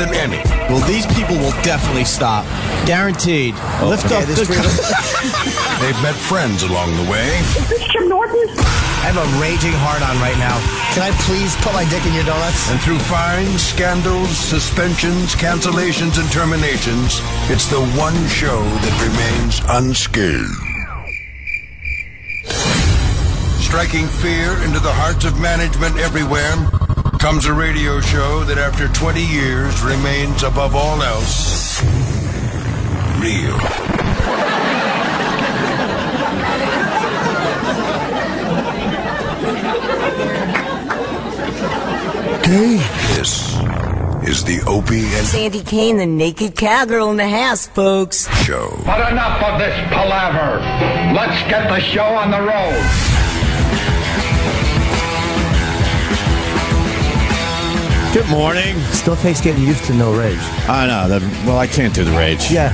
than any. Well, these people will definitely stop. Guaranteed. Lift up this They've met friends along the way. Is this Jim Norton? I have a raging hard-on right now. Can I please put my dick in your donuts? And through fines, scandals, suspensions, cancellations, and terminations, it's the one show that remains unscathed. Striking fear into the hearts of management everywhere comes a radio show that after 20 years remains above all else real. This is the Opie and Sandy Kane, the naked cowgirl in the house, folks. Show. But enough of this palaver. Let's get the show on the road. Good morning. Still takes getting used to no rage. I know. Well, I can't do the rage. Yeah.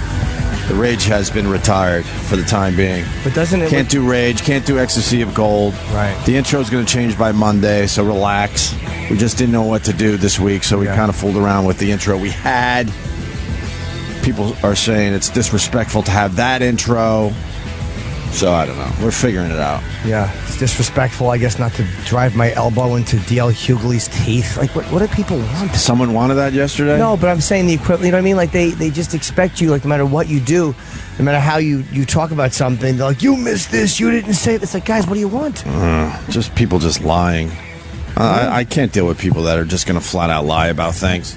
The rage has been retired for the time being. But doesn't it... Can't do rage. Can't do ecstasy of gold. Right. The intro's going to change by Monday, so relax. We just didn't know what to do this week, so we kind of fooled around with the intro we had. People are saying it's disrespectful to have that intro. So, I don't know. We're figuring it out. Yeah. It's disrespectful, I guess, not to drive my elbow into D.L. Hughley's teeth. Like, what do people want? Someone wanted that yesterday? No, but I'm saying the equivalent. You know what I mean? Like, they just expect you, like, no matter what you do, no matter how you talk about something, they're like, you missed this, you didn't say it. It's like, guys, what do you want? Just people just lying. I can't deal with people that are just going to flat out lie about things.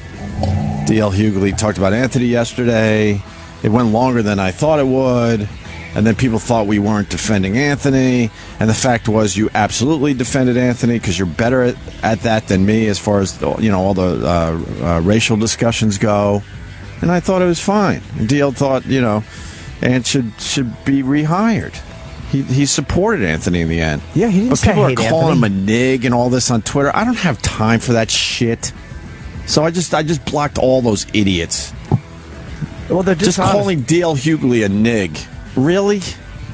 D.L. Hughley talked about Anthony yesterday. It went longer than I thought it would. And then people thought we weren't defending Anthony. And the fact was you absolutely defended Anthony because you're better at that than me as far as, you know, all the racial discussions go. And I thought it was fine. And DL thought, you know, Ant should be rehired. He supported Anthony in the end. Yeah, he didn't But people are calling Anthony. him a nig and all this on Twitter. I don't have time for that shit. So I just blocked all those idiots. Well, they're just calling DL Hughley a nig. Really?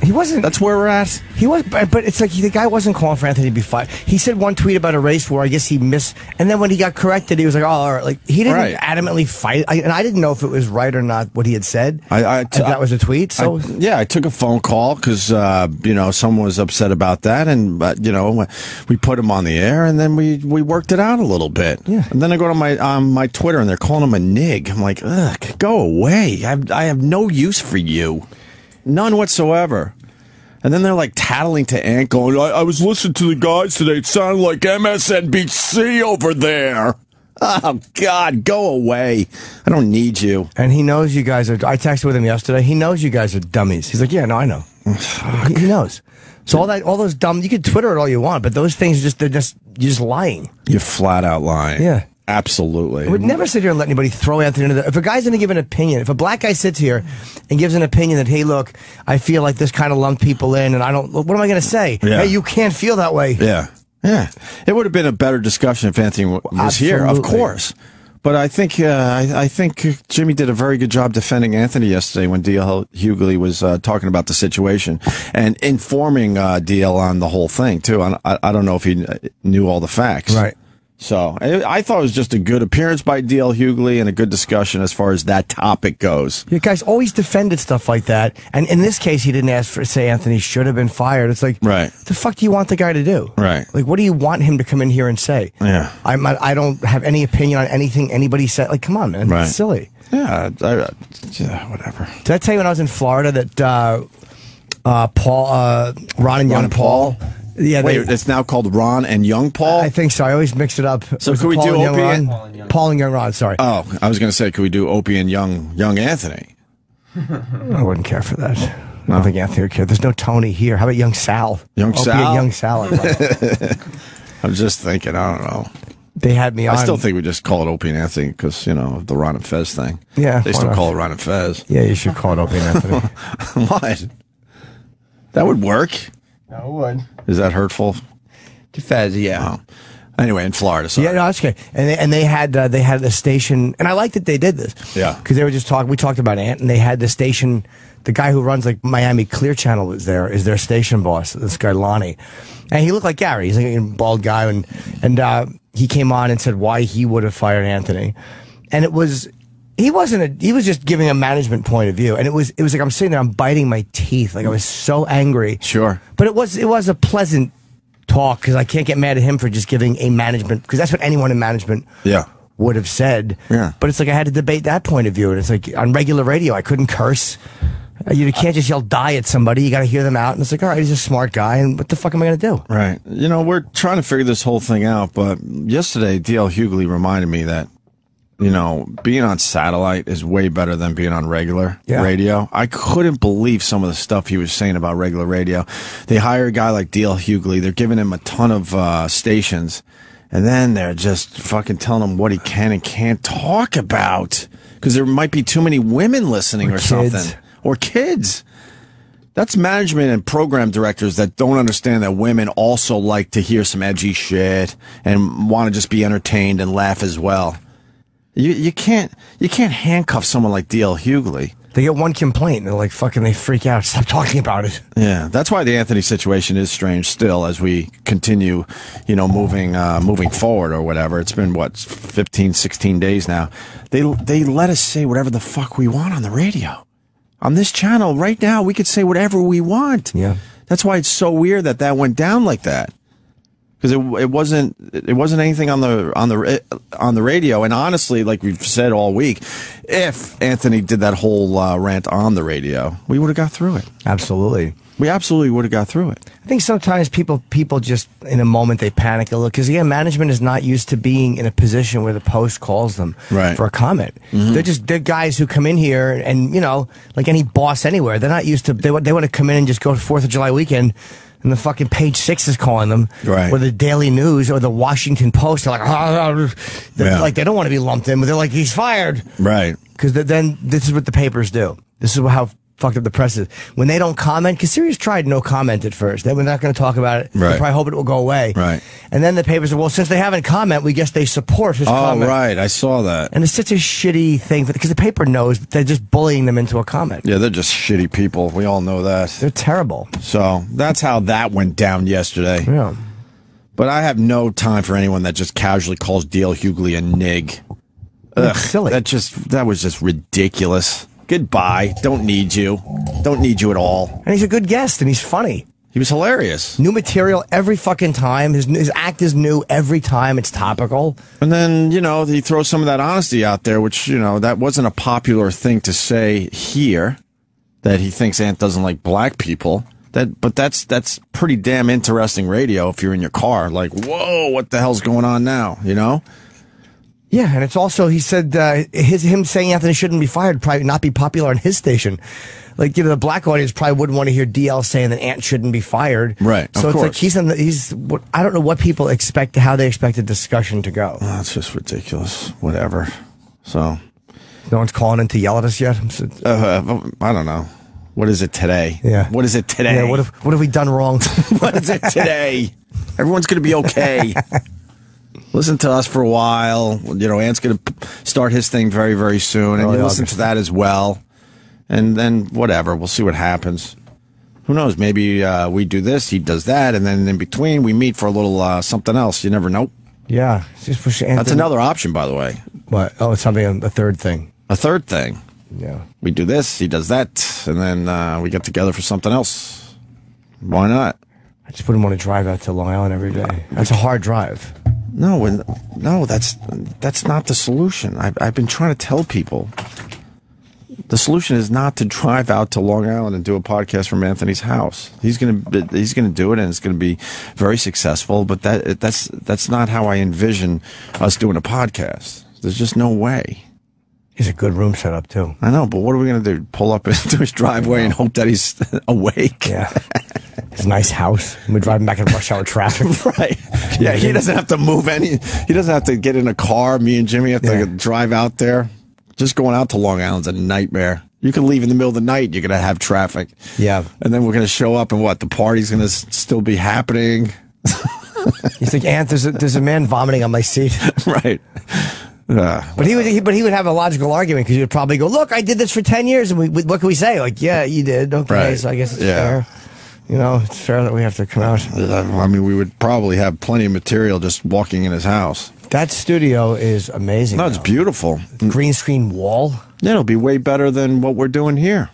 He wasn't. That's where we're at? He was, but it's like the guy wasn't calling for Anthony to be fired. He said one tweet about a race where I guess he missed, and then when he got corrected, he was like, "Oh, all right." Like he didn't adamantly fight, and I didn't know if it was right or not what he had said. That was a tweet. So I took a phone call because you know, someone was upset about that, and you know, we put him on the air, and then we worked it out a little bit. Yeah. And then I go to my Twitter, and they're calling him a nig. I'm like, ugh, go away. I have no use for you, none whatsoever. And then they're like tattling to Ant, going, I was listening to the guys today. It sounded like MSNBC over there. Oh, God, go away. I don't need you. And he knows you guys are... I texted with him yesterday. He knows you guys are dummies. He's like, yeah, no, I know. He knows. So all those dumb... You can Twitter it all you want, but those things, you're just lying. You're flat out lying. Yeah. Absolutely. I would never sit here and let anybody throw Anthony into the... If a guy's going to give an opinion, if a black guy sits here and gives an opinion that, hey, look, I feel like this kind of lumped people in, and I don't... What am I going to say? Yeah. Hey, you can't feel that way. Yeah. Yeah. It would have been a better discussion if Anthony was here, of course. But I think Jimmy did a very good job defending Anthony yesterday when D.L. Hughley was talking about the situation and informing D.L. on the whole thing, too. I don't know if he knew all the facts. Right. So I thought it was just a good appearance by D.L. Hughley and a good discussion as far as that topic goes. You guys always defended stuff like that. And in this case, he didn't ask for, say, Anthony should have been fired. It's like, right. What the fuck do you want the guy to do? Right. Like, what do you want him to come in here and say? Yeah. I don't have any opinion on anything anybody said. Like, come on, man. Right. It's silly. Yeah, whatever. Did I tell you when I was in Florida that Ron and Young Paul... Yeah, wait, it's now called Ron and Young Paul? I think so. I always mix it up. So could we do Opie and Paul and Young Ron, sorry. Oh, I was going to say, could we do Opie and Young Anthony? I wouldn't care for that. I don't think Anthony would care. There's no Tony here. How about Young Sal? Opie Sal? And Young Sal. I'm just thinking, I don't know. They had me on. I still think we just call it Opie and Anthony because, you know, the Ron and Fez thing. Yeah. They still call it Ron and Fez. Yeah, you should call it Opie and Anthony. What? That would work. No, it would. Is that hurtful? To Fez, yeah. Oh. Anyway, in Florida, sorry. Yeah, no, that's okay. And they had the station, and I like that they did this. Yeah. Because they were just talking. We talked about Ant, and they had the station. The guy who runs like Miami Clear Channel is their station boss. This guy Lonnie, and he looked like Gary. He's like a bald guy, and he came on and said why he would have fired Anthony. and it was. He was just giving a management point of view, and it was like I'm sitting there, I'm biting my teeth, like I was so angry. Sure, but it was a pleasant talk because I can't get mad at him for just giving a management, because that's what anyone in management would have said. Yeah, but it's like I had to debate that point of view, and it's like on regular radio I couldn't curse. You can't just yell die at somebody. You got to hear them out, and it's like, all right, he's a smart guy, and what the fuck am I going to do? Right. You know, we're trying to figure this whole thing out, but yesterday D.L. Hughley reminded me that, you know, being on satellite is way better than being on regular radio. I couldn't believe some of the stuff he was saying about regular radio. They hire a guy like D.L. Hughley. They're giving him a ton of stations, and then they're just fucking telling him what he can and can't talk about because there might be too many women listening or something. Or kids. That's management and program directors that don't understand that women also like to hear some edgy shit and want to just be entertained and laugh as well. You can't handcuff someone like D.L. Hughley. They get one complaint, and they're like, fucking, they freak out. Stop talking about it. Yeah, that's why the Anthony situation is strange still as we continue, you know, moving forward or whatever. It's been, 15, 16 days now. They let us say whatever the fuck we want on the radio. On this channel right now, we could say whatever we want. Yeah, that's why it's so weird that went down like that. Because it wasn't anything on the radio. And honestly, like we've said all week, if Anthony did that whole rant on the radio, we would have got through it. Absolutely. We absolutely would have got through it. I think sometimes people just, in a moment, they panic a little. Because, again, management is not used to being in a position where the Post calls them for a comment. Mm-hmm. They're guys who come in here and, you know, like any boss anywhere, they're not used to, they want to come in and just go to 4th of July weekend, and the fucking Page 6 is calling them, or the Daily News, or the Washington Post. They're like, like they don't want to be lumped in, but they're like, he's fired. Right. Because then this is what the papers do. This is how fucked up the press is. When they don't comment, because Sirius tried no comment at first. They were not going to talk about it. Right. They probably hope it will go away. Right. And then the papers are, well, since they haven't comment, we guess they support his comment. Oh, right. I saw that. And it's such a shitty thing, because the paper knows they're just bullying them into a comment. Yeah, they're just shitty people. We all know that. They're terrible. So that's how that went down yesterday. Yeah. But I have no time for anyone that just casually calls D.L. Hughley a nig. Ugh, silly. That was just ridiculous. Goodbye. Don't need you. Don't need you at all. And he's a good guest, and he's funny. He was hilarious. New material every fucking time. His act is new every time. It's topical. And then, you know, he throws some of that honesty out there, which, you know, that wasn't a popular thing to say here, that he thinks Ant doesn't like black people. But that's pretty damn interesting radio if you're in your car. Like, whoa, what the hell's going on now, you know? Yeah, and it's also, he said, him saying Anthony shouldn't be fired probably not be popular on his station. Like, you know, the black audience probably wouldn't want to hear DL saying that Ant shouldn't be fired. Right, so it's like I don't know what people expect, how they expect a discussion to go. Oh, that's just ridiculous. Whatever. So. No one's calling in to yell at us yet? I don't know. What is it today? Yeah. What is it today? Yeah, what have we done wrong? What is it today? Everyone's going to be okay. Listen to us for a while. You know, Ant's going to start his thing very, very soon. And you listen to that as well. And then whatever. We'll see what happens. Who knows? Maybe we do this, he does that. And then in between, we meet for a little something else. You never know. Yeah. Just push Anthony. That's another option, by the way. What? Oh, it's something, a third thing. A third thing. Yeah. We do this, he does that. And then we get together for something else. Why not? I just wouldn't want to drive out to Long Island every day. That's a hard drive. No, that's not the solution. I've been trying to tell people. The solution is not to drive out to Long Island and do a podcast from Anthony's house. He's gonna do it, and it's gonna be very successful. But that's not how I envision us doing a podcast. There's just no way. He's a good room set up too. I know, but what are we gonna do? Pull up into his driveway and hope that he's awake? Yeah. His nice house. And we're driving back in rush hour traffic. Right. Yeah, he doesn't have to move he doesn't have to get in a car. Me and Jimmy have to drive out there. Just going out to Long Island's a nightmare. You can leave in the middle of the night, you're going to have traffic. Yeah. And then we're going to show up and what? The party's going to still be happening. You think, Ant, there's a man vomiting on my seat. Right. But he would have a logical argument, because he would probably go, look, I did this for 10 years, and what can we say? Like, yeah, you did. Okay, right. So I guess it's fair. You know, it's fair that we have to come out. I mean, we would probably have plenty of material just walking in his house. That studio is amazing. No, it's beautiful. Green screen wall. Yeah, it'll be way better than what we're doing here.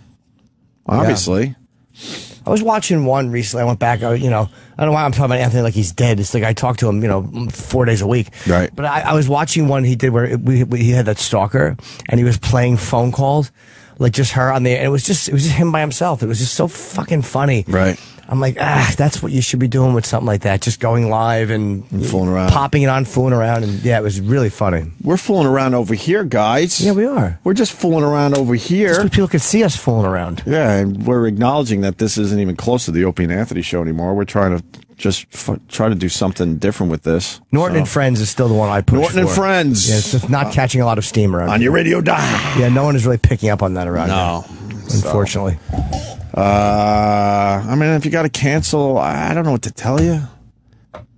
Obviously. Yeah. I was watching one recently. I went back, I don't know why I'm talking about Anthony like he's dead. It's like I talk to him, 4 days a week. Right. But I was watching one he did where he had that stalker and he was playing phone calls, like just her on the, and it was just him by himself. It was just so fucking funny. Right. I'm like, that's what you should be doing with something like that. Just going live and fooling around. Popping it on, fooling around. And yeah, it was really funny. We're fooling around over here, guys. Yeah, we are. We're just fooling around over here. Just so people could see us fooling around. Yeah, and we're acknowledging that this isn't even close to the Opie and Anthony show anymore. We're trying to just try to do something different with this. Norton and Friends is still the one I push Norton and Friends. Yeah, it's just not catching a lot of steam around on here. your radio dial. Yeah, no one is really picking up on that around here. Unfortunately. I mean, if you got to cancel, I don't know what to tell you.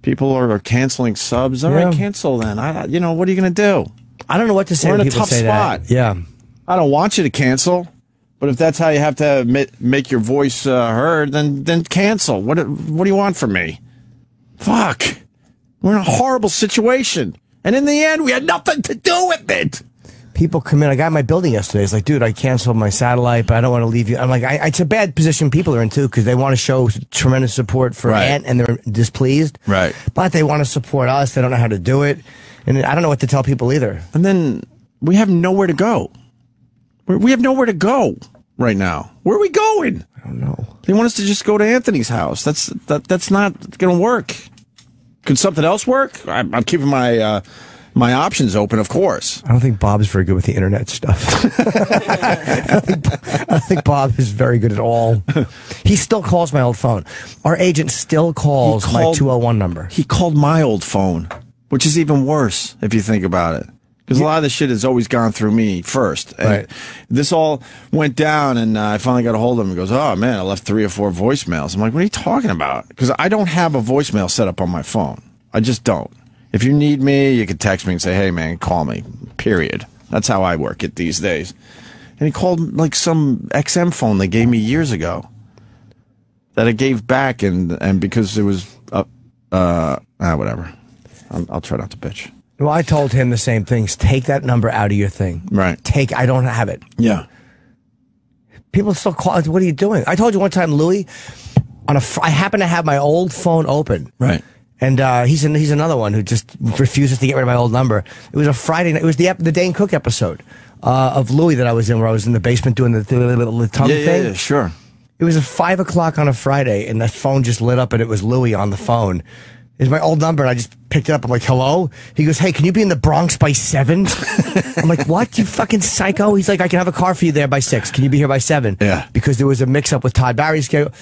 People are canceling subs. All right, cancel then. What are you going to do? I don't know what to say. We're when in a people tough say spot. That. Yeah. I don't want you to cancel, but if that's how you have to make your voice heard, then cancel. What do you want from me? Fuck. We're in a horrible situation. And in the end, we had nothing to do with it. People come in. I got in my building yesterday. It's like, dude, I canceled my satellite, but I don't want to leave you. I'm like, it's a bad position people are in, too, because they want to show tremendous support for Ant, and they're displeased. Right. But they want to support us. They don't know how to do it. And I don't know what to tell people either. And then we have nowhere to go. We have nowhere to go right now. Where are we going? I don't know. They want us to just go to Anthony's house. That's not going to work. Could something else work? I'm keeping my options open, of course. I don't think Bob's very good with the internet stuff. I don't think Bob is very good at all. He still calls my old phone. Our agent still calls my 201 number. He called my old phone, which is even worse if you think about it. Because a lot of the shit has always gone through me first. And right. This all went down, and I finally got a hold of him. He goes, oh, man, I left 3 or 4 voicemails. I'm like, what are you talking about? Because I don't have a voicemail set up on my phone. I just don't. If you need me, you can text me and say, hey, man, call me, period. That's how I work it these days. And he called like some XM phone they gave me years ago that I gave back, and because it was, whatever. I'll try not to bitch. Well, I told him the same things. Take that number out of your thing. Right. I don't have it. Yeah. People still call. What are you doing? I told you one time, Louis, I happen to have my old phone open. Right. And he's another one who just refuses to get rid of my old number. It was a Friday night. It was the Dane Cook episode of Louis that I was in, where I was in the basement doing the tongue thing. Yeah, sure. It was at 5 o'clock on a Friday, and that phone just lit up, and it was Louis on the phone. It's my old number, and I just picked it up. I'm like, hello? He goes, hey, can you be in the Bronx by 7? I'm like, what, you fucking psycho? He's like, I can have a car for you there by 6. Can you be here by 7? Yeah. Because there was a mix-up with Todd Barry's schedule.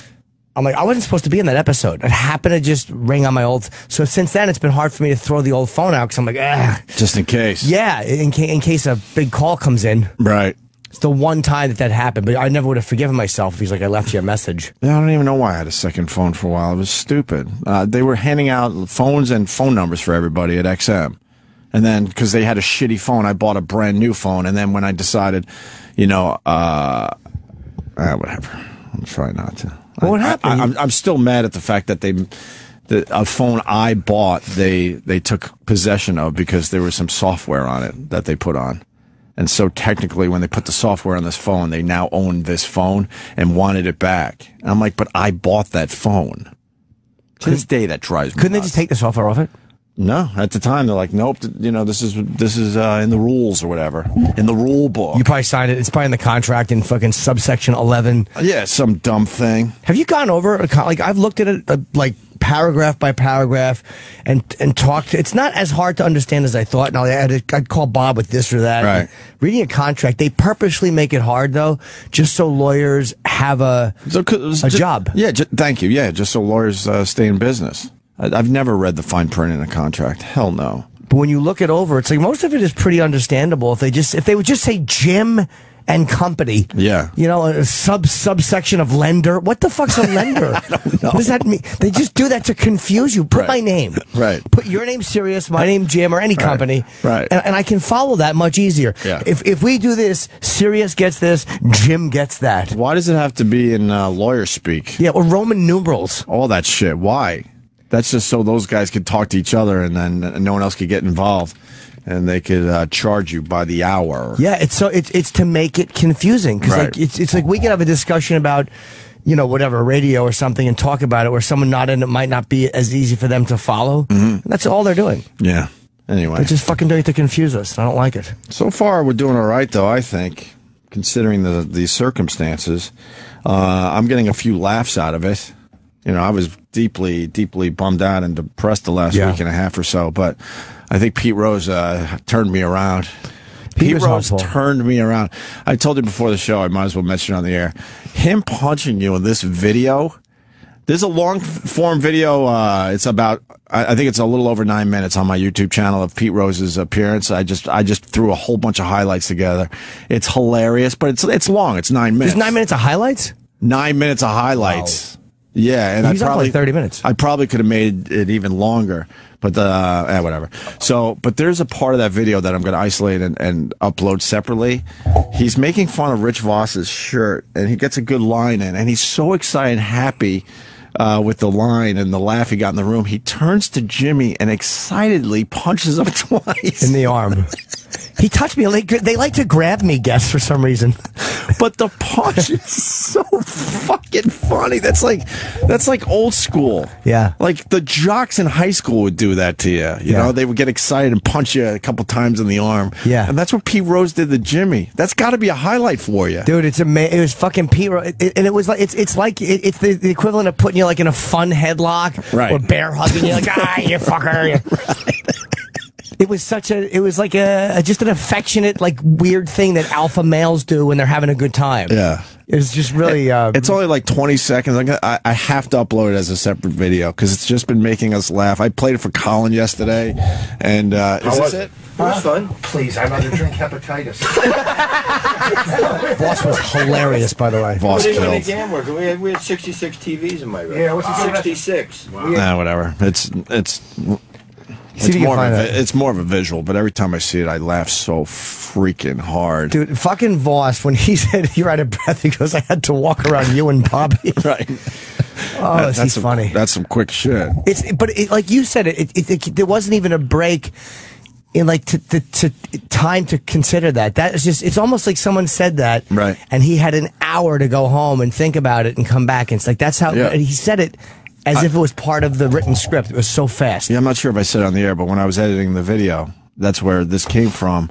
I'm like, I wasn't supposed to be in that episode. It happened to just ring on my old... So since then, it's been hard for me to throw the old phone out, because I'm like, just in case. Yeah, in case a big call comes in. Right. It's the one time that happened, but I never would have forgiven myself if he's like, I left you a message. Yeah, I don't even know why I had a second phone for a while. It was stupid. They were handing out phones and phone numbers for everybody at XM. And then, because they had a shitty phone, I bought a brand new phone. And then when I decided, whatever. I'm trying not to. Well, what happened? I'm still mad at the fact that a phone I bought, they took possession of because there was some software on it that they put on. And so technically, when they put the software on this phone, they now own this phone and wanted it back. And I'm like, but I bought that phone. To this day, that drives me Couldn't nuts. they just take the software off it? No, at the time they're like, nope. This is in the rules or whatever, in the rule book. You probably signed it. It's probably in the contract in fucking subsection 11. Yeah, some dumb thing. Have you gone over like I've looked at it like paragraph by paragraph and talked. It's not as hard to understand as I thought. Now I'd call Bob with this or that. Right. Reading a contract, they purposely make it hard though, just so lawyers have a job. Yeah, thank you. Yeah, just so lawyers stay in business. I've never read the fine print in a contract. Hell no. But when you look it over, it's like most of it is pretty understandable. If they would just say Jim and company. Yeah. A subsection of lender. What the fuck's a lender? I don't know. What does that mean? They just do that to confuse you. Put my name. Right. Put your name Sirius, my name Jim, or any company. Right. And I can follow that much easier. Yeah. If we do this, Sirius gets this, Jim gets that. Why does it have to be in lawyer speak? Yeah, or Roman numerals. All that shit. Why? That's just so those guys could talk to each other, and then no one else could get involved, and they could charge you by the hour. Yeah, it's to make it confusing because Right. like it's like we could have a discussion about, you know, whatever, radio or something, and talk about it where someone not in it might not be as easy for them to follow. Mm-hmm. That's all they're doing. Yeah. Anyway, They're just fucking doing it to confuse us. I don't like it. so far we're doing all right, though. I think, considering the circumstances, I'm getting a few laughs out of it. You know, I was deeply, deeply bummed out and depressed the last week and a half or so, but I think Pete Rose turned me around. Pete Rose turned me around. I told you before the show, I might as well mention it on the air. Him punching you in this video, there's a long-form video. It's about, I think it's a little over 9 minutes on my YouTube channel of Pete Rose's appearance. I just threw a whole bunch of highlights together. It's hilarious, but it's long. It's 9 minutes. There's 9 minutes of highlights? 9 minutes of highlights. Wow. Yeah, and He's on like 30 minutes. I probably could have made it even longer, but whatever. So, but there's a part of that video that I'm going to isolate and upload separately. He's making fun of Rich Voss's shirt, and he gets a good line in, and he's so excited and happy with the line and the laugh he got in the room. He turns to Jimmy and excitedly punches him twice in the arm. He touched me. They like to grab me, guests, for some reason. But the punch is so fucking funny. That's like old school. Yeah. Like the jocks in high school would do that to you. You know, they would get excited and punch you a couple times in the arm. Yeah. And that's what Pete Rose did to Jimmy. That's got to be a highlight for you. Dude, it's amazing. It was fucking Pete Rose. And it was like, it's the equivalent of putting you like in a fun headlock. Right. Or bear hugging you like, you fucker. Right. It was like just an affectionate, like, weird thing that alpha males do when they're having a good time. Yeah. It was just really... it's only like 20 seconds. I have to upload it as a separate video because it's just been making us laugh. I played it for Colin yesterday, and is this it? It was fun. Please, I'd rather drink hepatitis. Voss was hilarious, by the way. Voss What did killed. the game work? We had 66 TVs in my room. Yeah, what's the 66. Nah, whatever. It's more of a visual, but every time I see it, I laugh so freaking hard. Dude, fucking Voss, when he said you're out of breath, he goes, I had to walk around you and Bobby. Right. Oh, that's funny. That's some quick shit. But like you said, there wasn't even a break in like to time to consider that. That is just, it's almost like someone said that. Right. And he had an hour to go home and think about it and come back. And it's like, that's how he said it. As if it was part of the written script. It was so fast. Yeah, I'm not sure if I said it on the air, but when I was editing the video, that's where this came from.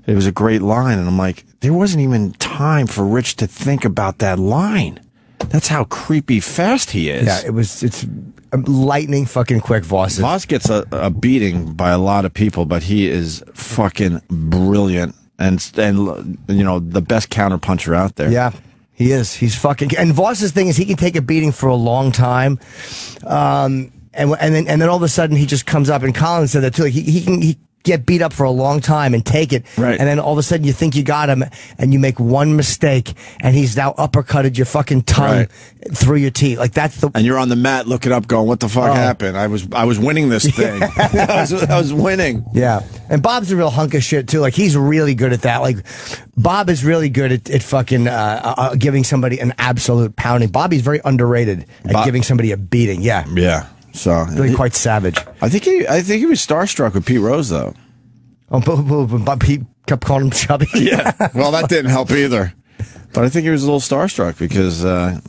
It was a great line, and I'm like, there wasn't even time for Rich to think about that line. That's how creepy fast he is. Yeah, it's lightning fucking quick, Voss. Voss gets a beating by a lot of people, but he is fucking brilliant and you know, the best counterpuncher out there. Yeah. He is. He's fucking. And Voss's thing is he can take a beating for a long time, and then all of a sudden he just comes up. And Colin said that too. Like he can get beat up for a long time and take it, right? And then all of a sudden you think you got him, and you make one mistake, and he's now uppercutted your fucking tongue through your teeth. Like that's the. And you're on the mat looking up, going, "What the fuck happened? I was winning this thing. I was winning." Yeah, and Bob's a real hunk of shit too. Like he's really good at that. Like Bob is really good at fucking giving somebody an absolute pounding. Bobby's very underrated at giving somebody a beating. Yeah, yeah. So really quite savage. I think he was starstruck with Pete Rose though. Oh, but Pete kept calling him chubby. Yeah. Well, that didn't help either. But I think he was a little starstruck because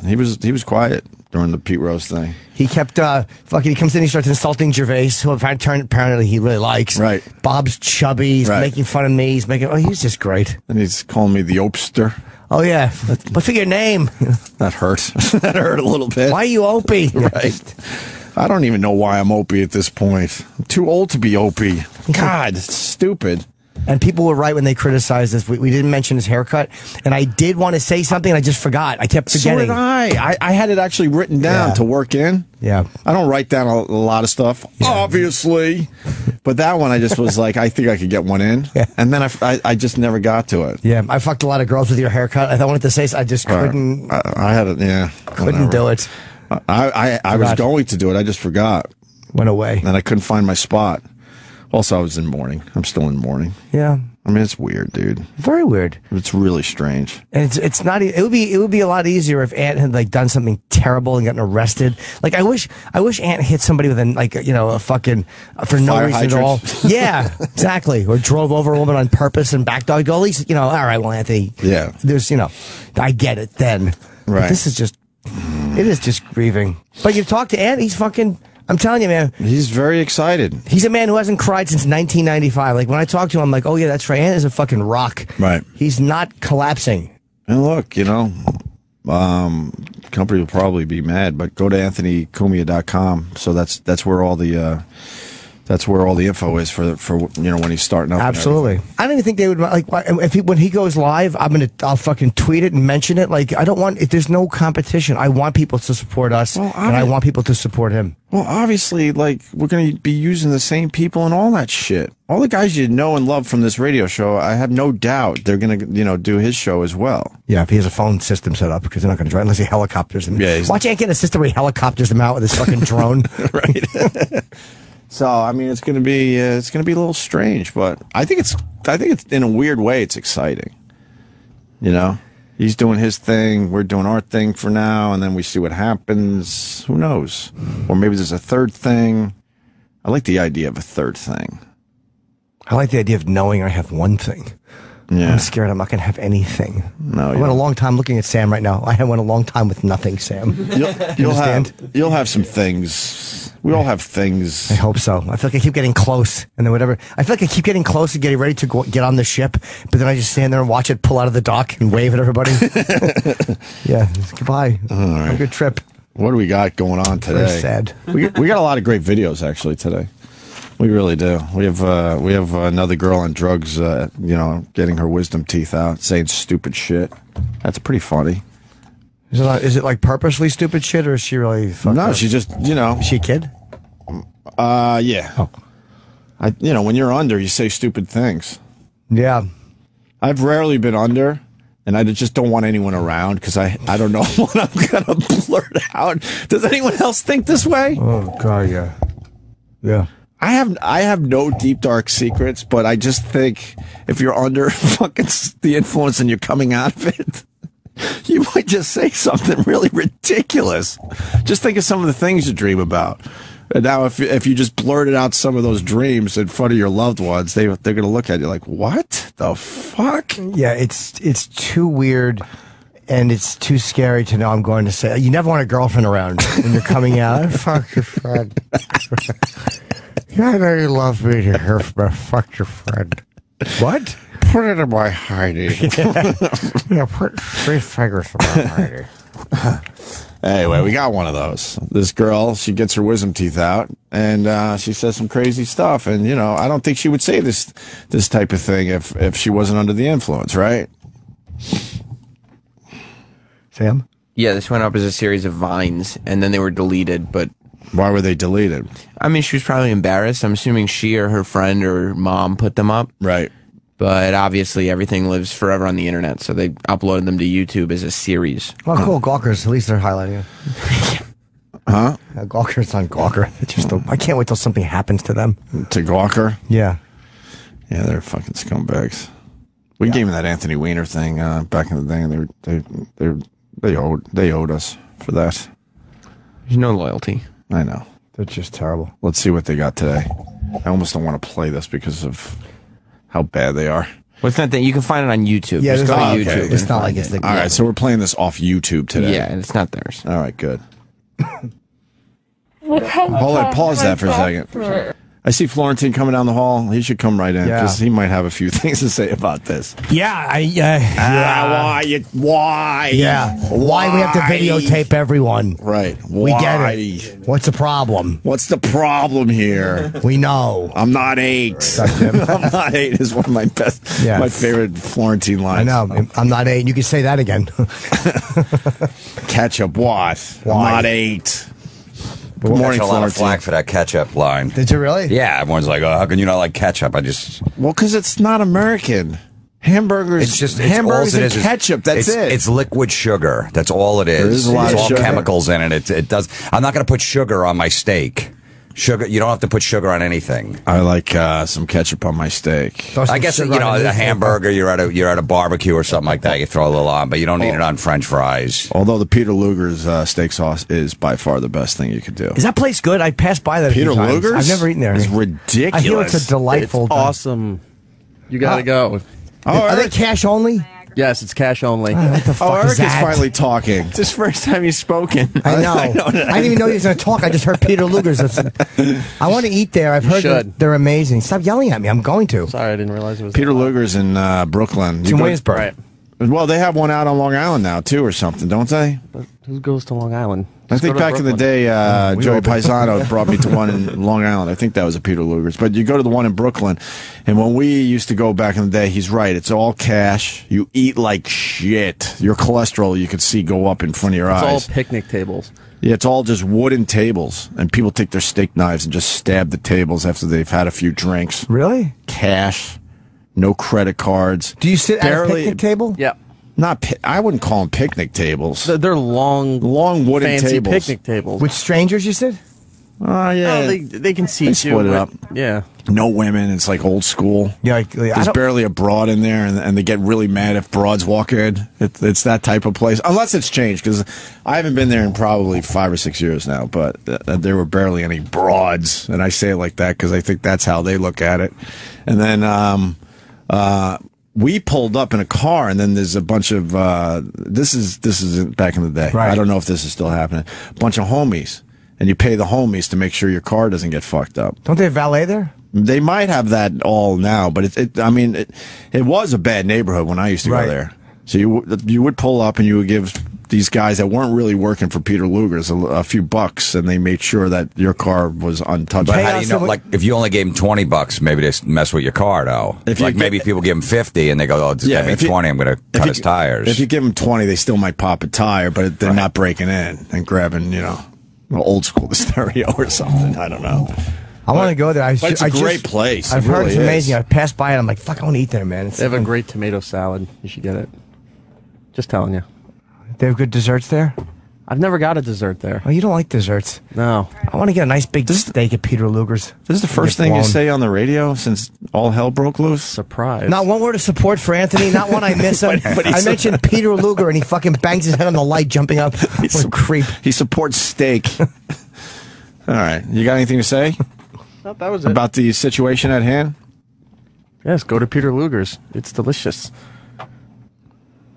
he was quiet during the Pete Rose thing. He kept he comes in, he starts insulting Gervais, who apparently he really likes. Right. Bob's chubby. He's making fun of me. He's just great. And he's calling me the Opester. Oh yeah. What's your name? That hurt. That hurt a little bit. Why are you Opie? Right. I don't even know why I'm Opie at this point. I'm too old to be Opie. God, it's stupid. And people were right when they criticized this. We didn't mention his haircut. And I did want to say something, and I just forgot. I kept forgetting. So did I. I had it actually written down to work in. Yeah. I don't write down a lot of stuff, obviously. But that one, I just was like, I think I could get one in. Yeah. And then I just never got to it. Yeah, I fucked a lot of girls with your haircut. I wanted to say, I just couldn't. I had it, Couldn't do it. I was going to do it. I just forgot. Went away. And I couldn't find my spot. Also, I was in mourning. I'm still in mourning. Yeah. I mean, it's weird, dude. Very weird. It's really strange. And it's not. It would be a lot easier if Ant had like done something terrible and gotten arrested. Like I wish Ant hit somebody with a fucking for no Fire reason at all. Yeah, exactly. Or drove over a woman on purpose and backdogged. At least all right. Well, Anthony. Yeah. There's I get it then. Right. But this is just. It is just grieving. But you talk to Ant, he's fucking. I'm telling you, man. He's very excited. He's a man who hasn't cried since 1995. Like, when I talk to him, I'm like, oh, yeah, that's right. Ant is a fucking rock. Right. He's not collapsing. And look, company will probably be mad, but go to anthonycumia.com. So that's where all the info is for when he's starting up. Absolutely. I don't even think they would like when he goes live. I'll fucking tweet it and mention it. Like, I don't want. There's no competition. I want people to support us, and I want people to support him. Well, obviously, like, we're going to be using the same people and all that shit. All the guys you know and love from this radio show, I have no doubt they're going to, do his show as well. Yeah, if he has a phone system set up, because they're not going to drive unless he helicopters them. Yeah, watch Ant get a system where he helicopters them out with his fucking drone. Right. So, I mean, it's going to be a little strange, but I think it's in a weird way, it's exciting. He's doing his thing, we're doing our thing for now, and then we see what happens. Who knows? Or maybe there's a third thing. I like the idea of a third thing. I like the idea of knowing I have one thing. Yeah. I'm scared I'm not going to have anything. No, I went a long time looking at Sam right now. I went a long time with nothing, Sam. You'll have some things. We all have things. I hope so. I feel like I keep getting close, and then whatever. I feel like I keep getting close and getting ready to get on the ship, but then I just stand there and watch it pull out of the dock and wave at everybody. Yeah, goodbye. All right. Have a good trip. What do we got going on today? Very sad. We got a lot of great videos actually today. We really do. We have another girl on drugs, getting her wisdom teeth out, saying stupid shit. That's pretty funny. Is it like purposely stupid shit, or is she really fucked up? No, she just, Is she a kid? Yeah. Oh. When you're under, you say stupid things. Yeah. I've rarely been under, and I just don't want anyone around because I don't know what I'm going to blurt out. Does anyone else think this way? Oh, God, yeah. Yeah. I have no deep, dark secrets, but I just think if you're under fucking the influence and you're coming out of it, you might just say something really ridiculous. Just think of some of the things you dream about. And now if you just blurted out some of those dreams in front of your loved ones, they're going to look at you like, what the fuck? Yeah, it's too weird. And it's too scary to know I'm going to say. You never want a girlfriend around when you're coming out. Fuck your friend. Yeah, I know you love me to hear from fuck your friend. What? Put it in my hidey. Yeah, put 3 fingers in my hidey. Anyway, we got one of those. This girl, she gets her wisdom teeth out, and she says some crazy stuff. And, I don't think she would say this type of thing if she wasn't under the influence, right? Sam? Yeah, this went up as a series of vines, and then they were deleted, but... Why were they deleted? I mean, she was probably embarrassed. I'm assuming she or her friend or mom put them up. Right. But obviously everything lives forever on the internet, so they uploaded them to YouTube as a series. Well, cool. Gawkers, at least they're highlighting it. Huh? Gawker's on Gawker. I can't wait till something happens to them. To Gawker? Yeah. Yeah, they're fucking scumbags. We gave them that Anthony Weiner thing back in the day, and they owed us for that. There's no loyalty. I know. They're just terrible. Let's see what they got today. I almost don't want to play this because of how bad they are. Well, it's not that. You can find it on YouTube. Yeah, just go to okay. YouTube. It's not like it's the... All right, so we're playing this off YouTube today. Yeah, and it's not theirs. All right, good. Hold on, pause that for a second. I see Florentine coming down the hall. He should come right in because he might have a few things to say about this. Yeah, Why? Yeah. Why we have to videotape everyone? Right. We get it. What's the problem? What's the problem here? We know. I'm not 8. I'm not 8 is one of my my favorite Florentine lines. I know. I'm not 8. You can say that again. Ketchup, what? Why? I'm not 8. Good morning, a lot of Florentine. flack for that ketchup line. Did you really? Yeah, everyone's like, "Oh, how can you not like ketchup?" Well, because it's not American. Hamburgers. It's just hamburgers all it and is ketchup. That's it. It's liquid sugar. That's all it is. There is a lot There's of all sugar. chemicals in it. It does. I'm not going to put sugar on my steak. Sugar. You don't have to put sugar on anything. I like some ketchup on my steak. I guess a hamburger. You're at a barbecue or something like that. You throw a little on, but you don't need it on French fries. Although the Peter Luger's steak sauce is by far the best thing you could do. Is that place good? I passed by that. Peter a few times. Luger's? I've never eaten there. It's ridiculous. I hear it's a delightful. It's awesome. You gotta go. Are they cash only? Yes, it's cash only. What the fuck Eric is that? finally talking. It's his first time he's spoken. I know. I didn't even know he was going to talk. I just heard Peter Luger's. I want to eat there. I've heard that they're amazing. Stop yelling at me. I'm going to. Sorry, I didn't realize it was Peter Luger's in Brooklyn. It's in Williamsburg. Right. Well, they have one out on Long Island now, too, or something, don't they? But who goes to Long Island? I think back in the day, Joey Paisano brought me to one in Long Island. I think that was a Peter Luger's. But you go to the one in Brooklyn, and when we used to go back in the day, he's right. It's all cash. You eat like shit. Your cholesterol, you could see go up in front of your eyes. It's all picnic tables. Yeah, it's all just wooden tables, and people take their steak knives and just stab the tables after they've had a few drinks. Really? Cash. No credit cards. Do you sit at a picnic table? Yeah. I wouldn't call them picnic tables. They're long wooden fancy tables. picnic tables. With strangers, you said? Oh, yeah. No, they can see They you. split it up. Yeah. No women. It's like old school. Yeah, There's barely a broad in there, and they get really mad if broads walk in. It's that type of place. Unless it's changed, because I haven't been there in probably 5 or 6 years now, but there were barely any broads. And I say it like that because I think that's how they look at it. And then we pulled up in a car, and then there's a bunch of this is back in the day. Right. I don't know if this is still happening. A bunch of homies, and you pay the homies to make sure your car doesn't get fucked up. Don't they have valet there? They might have that all now, but it was a bad neighborhood when I used to go there. So you would pull up, and you would give these guys that weren't really working for Peter Luger's a few bucks, and they made sure that your car was untouched. But how do you know? Like, if you only gave them $20, maybe they mess with your car, though. Maybe people give them 50, and they go, "Oh, just give me 20. I'm going to cut his tires." If you give them 20, they still might pop a tire, but they're not breaking in and grabbing, old school stereo or something. I don't know. I want to go there. But it's a great place. I've heard it's amazing. I passed by it. I'm like, fuck, I want to eat there, man. They have a great tomato salad. You should get it. Just telling you. They have good desserts there? I've never got a dessert there. Oh, you don't like desserts? No. I want to get a nice big steak at Peter Luger's. This is the first thing you say on the radio since all hell broke loose? Surprise. Not one word of support for Anthony, not one I miss him. I mentioned Peter Luger, and he fucking bangs his head on the light, jumping up. What a creep. He supports steak. All right. You got anything to say? No, that was it. About the situation at hand? Yes, go to Peter Luger's. It's delicious.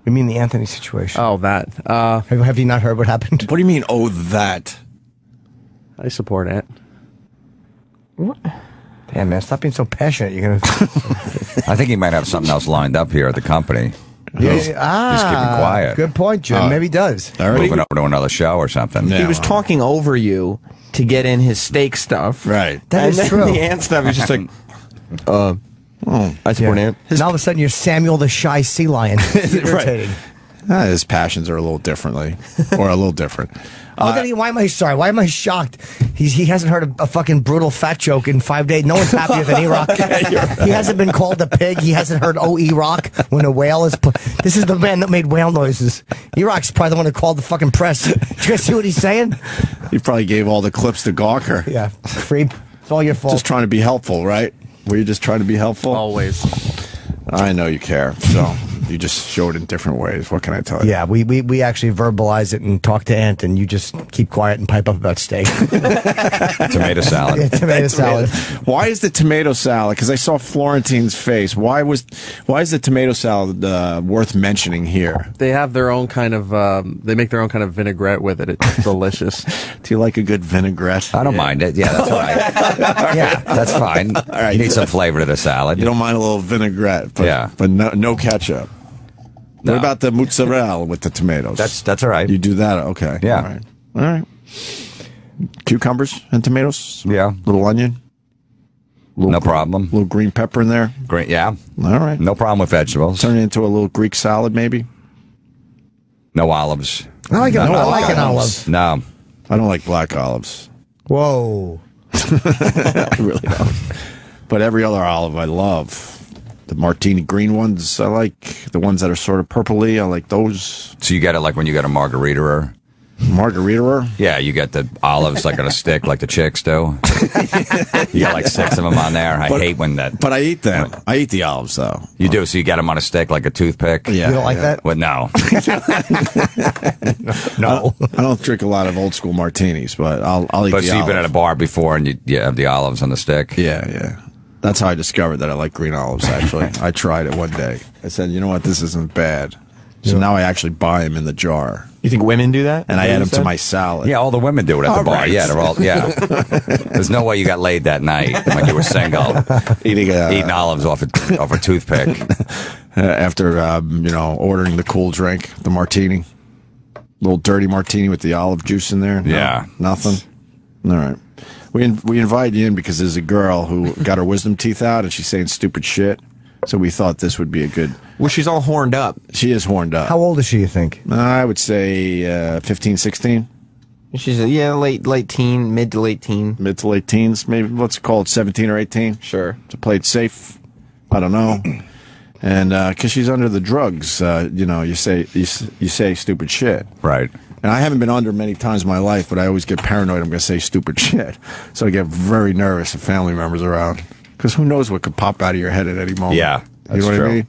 You mean the Anthony situation? Oh, that. Have you not heard what happened? What do you mean, oh, that? I support it. What? Damn, man, stop being so passionate. You're gonna. I think he might have something else lined up here at the company. He's keeping quiet. Good point, Jim. Maybe he does. Moving over to another show or something. He was talking over you to get in his steak stuff. Right. That is true. The ant stuff is just like, I support Ant. And all of a sudden, you're Samuel the Shy Sea Lion. It's irritating. His passions are a little different. Why am I sorry? Why am I shocked? He hasn't heard a fucking brutal fat joke in 5 days. No one's happier than E-Rock. He hasn't been called a pig. He hasn't heard E-Rock when a whale is. This is the man that made whale noises. E-Rock's probably the one who called the fucking press. Did you guys see what he's saying? He probably gave all the clips to Gawker. Yeah, creep. It's all your fault. Just trying to be helpful, right? Were you just trying to be helpful? Always. I know you care, so you just show it in different ways. What can I tell you? Yeah, we actually verbalize it and talk to Ant, and you just keep quiet and pipe up about steak. Tomato salad. Yeah, tomato salad. Why is the tomato salad? Because I saw Florentine's face. Why is the tomato salad worth mentioning here? They have their own kind of. They make their own kind of vinaigrette with it. It's delicious. Do you like a good vinaigrette? I don't mind it. Yeah, that's all right. Yeah, that's fine. All right, you need some flavor to the salad. You don't mind a little vinaigrette, but no ketchup. No. What about the mozzarella with the tomatoes? That's all right. You do that, okay? Yeah. All right. Cucumbers and tomatoes. Yeah. Little onion. No problem. Little green pepper in there. Great. Yeah. All right. No problem with vegetables. Turn it into a little Greek salad, maybe. No olives. I like an olive. No. I don't like black olives. Whoa. I really don't. But every other olive I love. The martini green ones I like. The ones that are sort of purpley, I like those. So you get it like when you get a margarita or Margarita? Yeah, you get the olives like on a stick, like the chicks do. You got like 6 of them on there. I hate when that. But I eat them. I eat the olives, though. You do, so you get them on a stick like a toothpick. Yeah, You don't like that? Well, no. No. I don't drink a lot of old school martinis, but I'll eat But the so you've been olive. at a bar before and you have the olives on the stick? Yeah. That's how I discovered that I like green olives, actually. I tried it one day. I said, you know what, this isn't bad. So now I actually buy them in the jar. You think women do that? And I add them to my salad. Yeah, all the women do it at the bar. Right. Yeah, they're all, yeah. There's no way you got laid that night when you were single. Eating olives off a toothpick. After, ordering the cool drink, the martini. Little dirty martini with the olive juice in there. No, Yeah. nothing? All right. We invited you in because there's a girl who got her wisdom teeth out and she's saying stupid shit. So we thought this would be a good... Well, she's all horned up. She is horned up. How old is she, you think? I would say 15, 16. She's late teen, mid to late teen. Mid to late teens, maybe. Let's call it 17 or 18. Sure. To play it safe. I don't know. And because she's under the drugs, you say stupid shit. Right. And I haven't been under many times in my life, but I always get paranoid I'm going to say stupid shit. So I get very nervous if family members are around. Because who knows what could pop out of your head at any moment. Yeah, that's you know what true. I mean?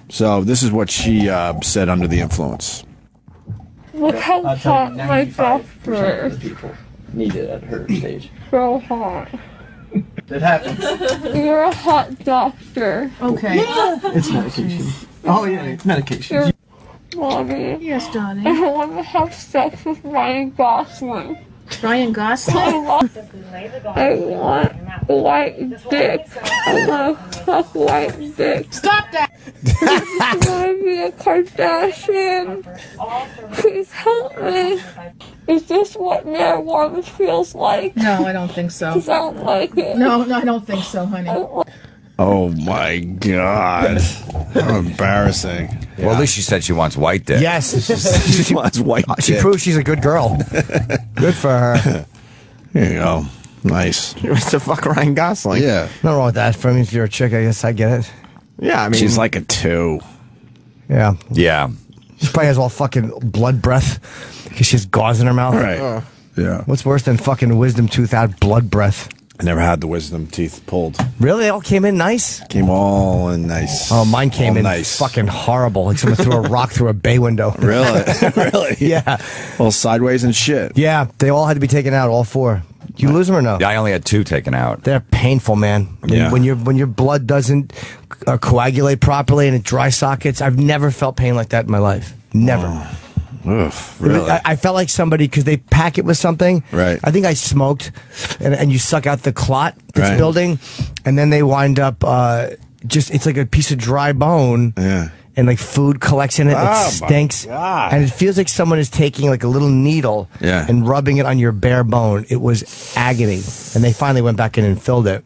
So this is what she said under the influence. Look how hot my doctor is. People need it at her stage. So hot. That happens. You're a hot doctor. Okay. It's medication. Oh yeah, it's medication. You're Mommy. Yes, darling. I want to have sex with Ryan Gosling. Ryan Gosling? I want white dick. I want to fuck white dick. Stop that! I want to be a Kardashian. Please help me. Is this what marijuana feels like? No, I don't think so. Because I don't like it. No, I don't think so, honey. Oh my God. How embarrassing. Well, at least she said she wants white dick. Yes. She wants white She dick. proves she's a good girl. Good for her. There you go. Nice. She wants to fuck Ryan Gosling. Yeah. Nothing wrong with that. For me, if you're a chick, I guess I get it. Yeah, I mean... She's like a 2. Yeah. Yeah. She probably has all fucking blood breath because she has gauze in her mouth. Right. Yeah. What's worse than fucking wisdom tooth out blood breath? I never had the wisdom teeth pulled. Really? They all came in nice? Came all in nice. Oh, mine came all in nice. fucking horrible. Like someone threw a rock through a bay window. Really? Really? Yeah. All sideways and shit. Yeah. They all had to be taken out, all 4. You lose them or no? Yeah, I only had 2 taken out. They're painful, man. Yeah. When your blood doesn't coagulate properly and it dry sockets, I've never felt pain like that in my life. Never. Oh. Oof, really? I felt like somebody, because they pack it with something. Right. I think I smoked, and you suck out the clot that's Right. building, and then they wind up it's like a piece of dry bone. Yeah. And like food collects in it, Oh, it my stinks, God. and it feels like someone is taking like a little needle Yeah. and rubbing it on your bare bone. It was agony, and they finally went back in and filled it,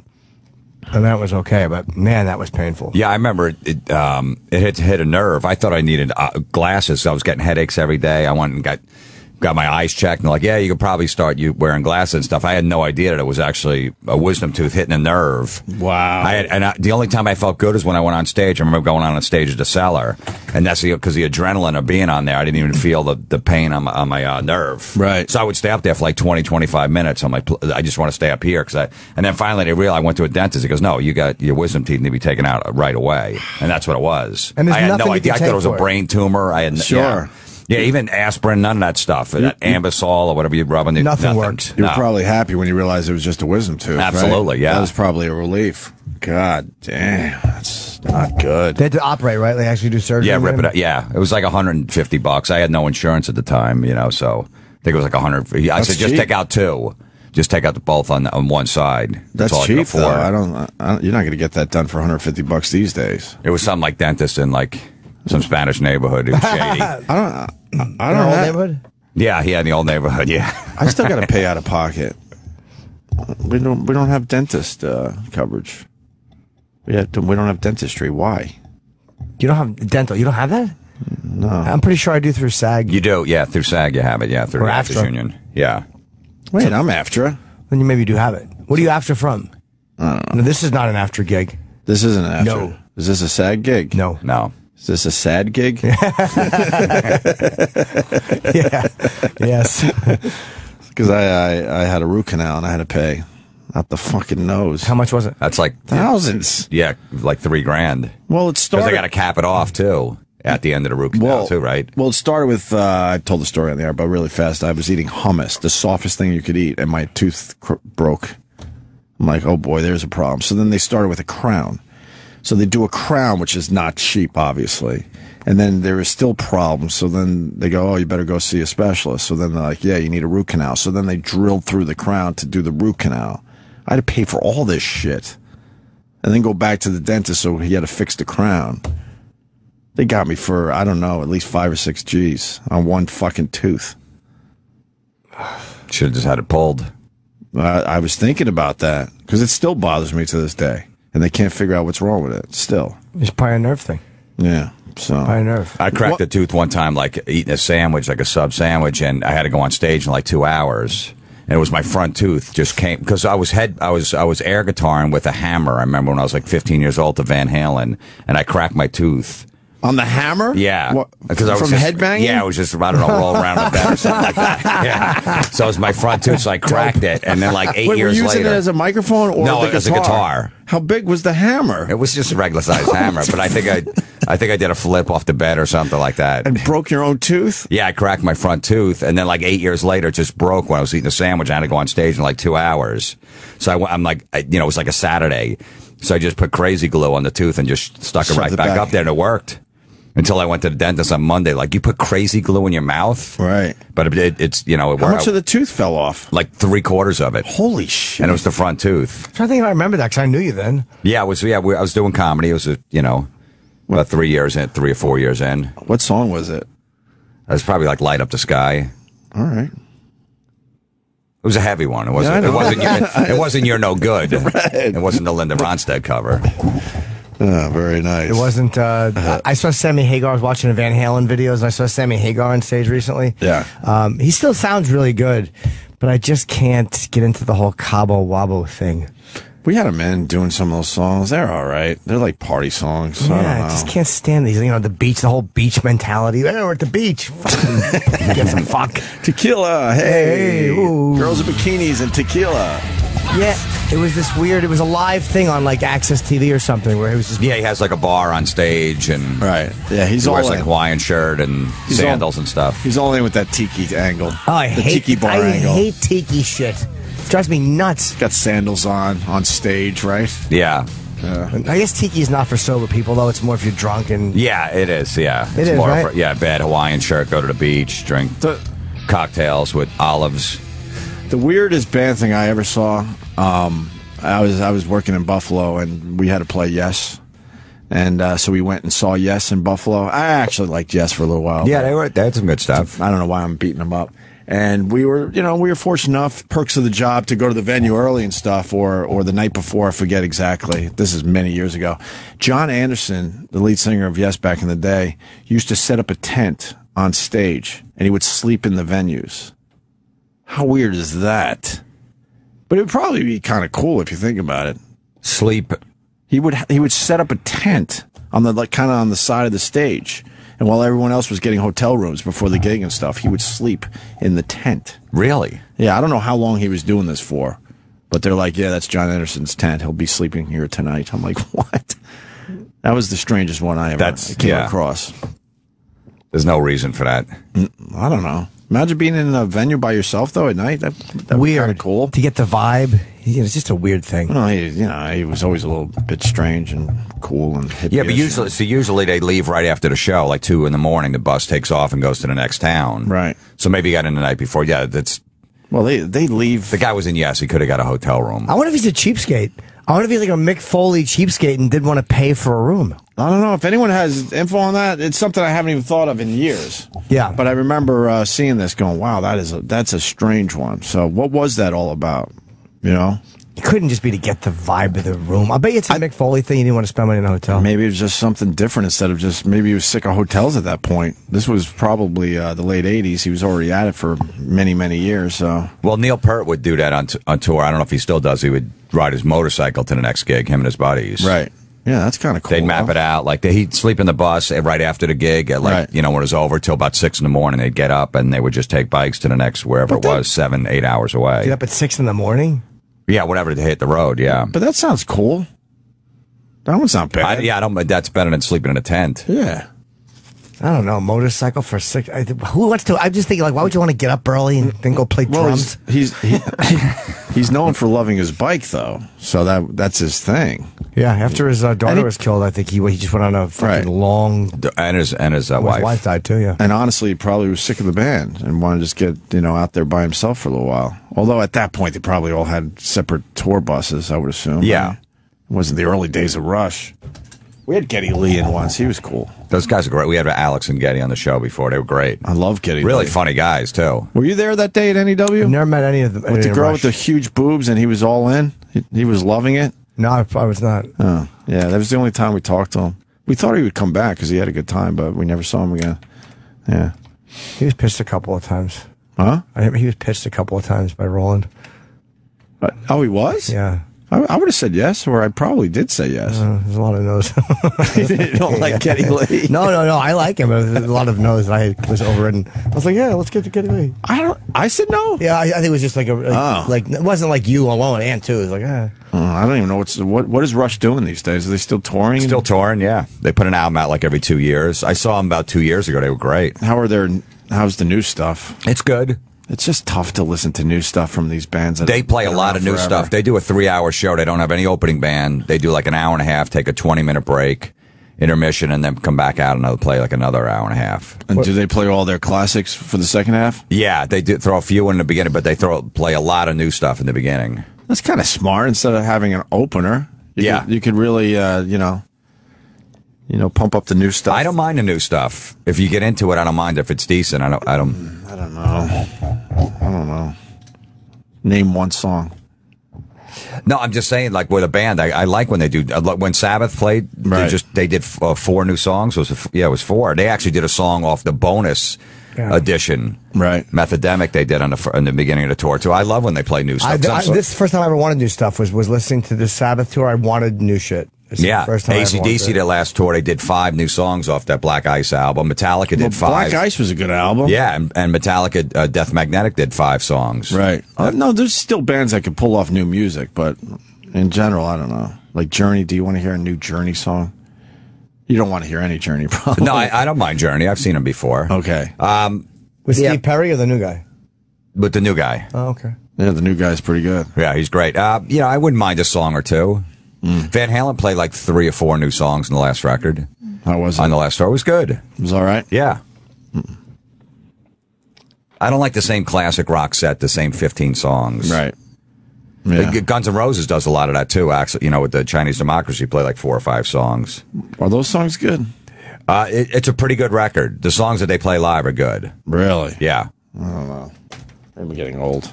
and that was okay. But man, that was painful. Yeah, I remember it hit a nerve. I thought I needed glasses. I was getting headaches every day. I went and got my eyes checked, and they're like, yeah, you could probably start wearing glasses and stuff. I had no idea that it was actually a wisdom tooth hitting a nerve. Wow. The only time I felt good is when I went on stage. I remember going on stage at the Cellar, and that's because the adrenaline of being on there, I didn't even feel the pain on my nerve. Right. So I would stay up there for like 20, 25 minutes. I'm like, I just want to stay up here. And then finally they realized, I went to a dentist. He goes, no, you got your wisdom teeth need to be taken out right away. And that's what it was. And there's I had nothing no you idea. can I thought take it was a for it. brain tumor. I had Sure. Yeah, even aspirin, none of that stuff. That Ambisol or whatever you rub on it. Nothing worked. You were No. probably happy when you realized it was just a wisdom tooth. right? Absolutely, yeah. That was probably a relief. God damn, that's not good. They had to operate, right? They actually do surgery. Yeah, on rip them? it out. Yeah, it was like $150. I had no insurance at the time, so I think it was like $100. I That's said, just cheap. take out 2. Just take out the both on one side. That's all I could cheap, though. afford. You're not going to get that done for $150 these days. It was something like dentist in like some Spanish neighborhood. It was shady. I don't In our old have, neighborhood? Yeah, in the old neighborhood. Yeah. I still got to pay out of pocket. We don't have dentist coverage. We don't have dentistry. Why? You don't have dental. You don't have that? No. I'm pretty sure I do through SAG. You do, yeah, through SAG you have it, yeah, through Or the Actors AFTRA. Union. Yeah. Wait, I'm after. Then you maybe do have it. What are you after from? I don't know. No, this is not an after gig. This isn't after. No. Is this a SAG gig? No. No. Is this a sad gig? Yeah. Yes. Because I had a root canal and I had to pay out the fucking nose. How much was it? That's like thousands. Yeah, like $3,000. Well, it started. Because they got to cap it off too at the end of the root canal too, right? Well, it started with I told the story on the air, but really fast. I was eating hummus, the softest thing you could eat, and my tooth broke. I'm like, oh boy, there's a problem. So then they started with a crown. So they do a crown, which is not cheap, obviously. And then there is still problems. So then they go, oh, you better go see a specialist. So then they're like, yeah, you need a root canal. So then they drilled through the crown to do the root canal. I had to pay for all this shit. And then go back to the dentist so he had to fix the crown. They got me for, I don't know, at least 5 or 6 G's on one fucking tooth. Should have just had it pulled. I was thinking about that because it still bothers me to this day. And they can't figure out what's wrong with it still. It's probably a nerve thing. Yeah. So Probably a nerve. I cracked a tooth one time, like eating a sandwich, like a sub sandwich, and I had to go on stage in like 2 hours. And it was my front tooth just came because I was air guitaring with a hammer. I remember when I was like 15 years old to Van Halen, and I cracked my tooth. On the hammer? Yeah. Because I was from headbanging? Yeah, I was just, I don't know, roll around in bed or something like that. Yeah. So it was my front tooth, so I cracked it. And then like 8 years later. Were you using it as a microphone or no, the guitar? as a guitar. How big was the hammer? It was just a regular sized hammer, but I think I did a flip off the bed or something like that. And broke your own tooth? Yeah, I cracked my front tooth, and then like 8 years later, it just broke when I was eating a sandwich. I had to go on stage in like 2 hours. So I'm like, it was like a Saturday. So I just put crazy glue on the tooth and just stuck it right back up there, and it worked. Until I went to the dentist on Monday, like, you put crazy glue in your mouth, right? But it's it How much of the tooth fell off? Like 3/4 of it. Holy shit! And it was the front tooth. I'm trying to think if I remember that because I knew you then. Yeah, I was doing comedy. It was about 3 years in, 3 or 4 years in. What song was it? It was probably like "Light Up the Sky." All right. It was a heavy one. It wasn't. It wasn't "You're No Good." Right. It wasn't the Linda Ronstadt cover. Oh, very nice. It wasn't. I saw Sammy Hagar. I was watching the Van Halen videos, and I saw Sammy Hagar on stage recently. Yeah. He still sounds really good, but I just can't get into the whole Cabo Wabo thing. We had him in doing some of those songs. They're all right. They're like party songs. So Yeah, I just can't stand these. The beach, the whole beach mentality. Oh, we're at the beach. Fucking get some fuck. Tequila. Hey. Ooh. Girls in bikinis and tequila. Yeah, it was this weird. It was a live thing on like Access TV or something where it was just. Yeah, he has like a bar on stage and right. Yeah, he wears all like in. Hawaiian shirt and sandals and stuff. He's all in with that tiki angle. Oh, I hate tiki bar angle. I hate tiki shit. Drives me nuts. Got sandals on stage, right? Yeah. I guess tiki is not for sober people though. It's more if you're drunk and. Yeah, it is. Yeah, It is, more right? bad Hawaiian shirt. Go to the beach, drink cocktails with olives. The weirdest band thing I ever saw. I was working in Buffalo and we had to play Yes, and so we went and saw Yes in Buffalo. I actually liked Yes for a little while. Yeah, they had some good stuff. I don't know why I'm beating them up. And we were fortunate enough, perks of the job, to go to the venue early and stuff, or the night before. I forget exactly. This is many years ago. John Anderson, the lead singer of Yes back in the day, used to set up a tent on stage, and he would sleep in the venues. How weird is that? But it would probably be kind of cool if you think about it. Sleep. He would set up a tent on the kind of on the side of the stage. And while everyone else was getting hotel rooms before the gig and stuff, he would sleep in the tent. Really? Yeah, I don't know how long he was doing this for, but they're like, yeah, that's John Anderson's tent. He'll be sleeping here tonight. I'm like, what? That was the strangest one I ever came across. There's no reason for that. I don't know. Imagine being in a venue by yourself, though, at night. That weird. Kind of cool. To get the vibe. It's just a weird thing. Well, he was always a little bit strange and cool and hippie-ish. Yeah, but usually they leave right after the show, like 2 a.m. The bus takes off and goes to the next town. Right. So maybe he got in the night before. Yeah, that's. Well, they leave. The guy was in Yes. He could have got a hotel room. I wonder if he's a cheapskate. I wonder if he's like a Mick Foley cheapskate and did want to pay for a room. I don't know. If anyone has info on that, it's something I haven't even thought of in years. Yeah. But I remember seeing this going, wow, that's a strange one. So what was that all about? It couldn't just be to get the vibe of the room. I bet you it's a Mick Foley thing. You didn't want to spend money in a hotel. Maybe it was just something different instead of just, maybe he was sick of hotels at that point. This was probably the late 80s. He was already at it for many, many years. So. Well, Neil Peart would do that on tour. I don't know if he still does. He would ride his motorcycle to the next gig, him and his buddies. Right. Yeah, that's kind of cool. They'd map it out. Like he'd sleep in the bus right after the gig at when it was over till about 6 in the morning. They'd get up and they would just take bikes to the next wherever it was, 7-8 hours away. Get up at 6 in the morning? Yeah, whatever to hit the road. Yeah, but that sounds cool. That one's not bad. I don't. That's better than sleeping in a tent. Yeah. I don't know, motorcycle for 6. Who wants to? I'm just thinking, like, why would you want to get up early and then go play drums? He's known for loving his bike, though, so that's his thing. Yeah, after his daughter was killed, I think he just went on a fucking long. And his wife. His wife died too. Yeah, and honestly, he probably was sick of the band and wanted to just get out there by himself for a little while. Although at that point, they probably all had separate tour buses, I would assume. Yeah, it wasn't the early days of Rush. We had Geddy Lee in once. He was cool. Those guys are great. We had Alex and Geddy on the show before. They were great. I love Geddy Lee. Really funny guys, too. Were you there that day at NEW? I've never met any of them. With the girl with the huge boobs, and he was all in? He was loving it? No, I was not. Oh, yeah. That was the only time we talked to him. We thought he would come back because he had a good time, but we never saw him again. Yeah. He was pitched a couple of times. Huh? He was pitched a couple of times by Roland. Oh, he was? Yeah. I would have said yes, or I probably did say yes. There's a lot of no's. You don't like Geddy Lee? No. I like him. But there's a lot of no's. I was overridden. I was like, yeah, let's get to Geddy Lee. I said no. Yeah, I think it was just like like it wasn't like you alone and too. It was like, I don't even know what is Rush doing these days. Are they still touring? Still touring, yeah. They put an album out like every 2 years. I saw them about 2 years ago. They were great. How's the new stuff? It's good. It's just tough to listen to new stuff from these bands. They play a lot of new stuff. They do a 3-hour show. They don't have any opening band. They do like an hour and a half, take a 20-minute break, intermission, and then come back out and play like another hour and a half. And do they play all their classics for the second half? Yeah, they do throw a few in the beginning, but they play a lot of new stuff in the beginning. That's kind of smart. Instead of having an opener, you could really, pump up the new stuff. I don't mind the new stuff. If you get into it, I don't mind if it's decent. I don't know. Name one song. No, I'm just saying, like with a band, I like when they do. When Sabbath played, they did 4 new songs. It was 4. They actually did a song off the bonus edition, right? Methodemic. They did in the beginning of the tour too. I love when they play new stuff. This is the first time I ever wanted new stuff was listening to the Sabbath tour. I wanted new shit. AC/DC, their last tour, they did 5 new songs off that Black Ice album. Metallica did 5. Black Ice was a good album. Yeah, and Metallica, Death Magnetic did 5 songs. Right. No, there's still bands that can pull off new music, but in general, I don't know. Like Journey, do you want to hear a new Journey song? You don't want to hear any Journey, probably. No, I don't mind Journey. I've seen them before. Okay. With Steve Perry or the new guy? With the new guy. Oh, okay. Yeah, the new guy's pretty good. Yeah, he's great. I wouldn't mind a song or two. Van Halen played like 3 or 4 new songs in the last record. How was it? On the last tour. It was good. It was all right? Yeah. I don't like the same classic rock set, the same 15 songs. Right. Yeah. Guns N' Roses does a lot of that too, actually. With the Chinese Democracy, play like 4 or 5 songs. Are those songs good? It's a pretty good record. The songs that they play live are good. Really? Yeah. I don't know. I'm getting old.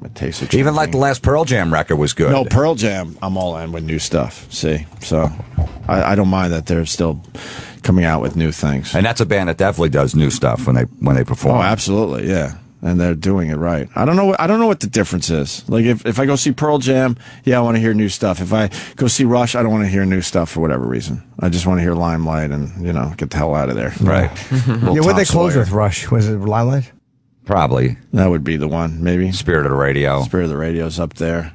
My taste is even like the last Pearl Jam record was good. No, Pearl Jam, I'm all in with new stuff. See, so I don't mind that they're still coming out with new things. And that's a band that definitely does new stuff when they perform. Oh, absolutely, yeah. And they're doing it right. I don't know what the difference is. Like if I go see Pearl Jam, I want to hear new stuff. If I go see Rush, I don't want to hear new stuff for whatever reason. I just want to hear Limelight and get the hell out of there. Right. What they close with Rush? Was it Limelight? Probably. That would be the one, maybe. Spirit of the Radio. Spirit of the Radio's up there.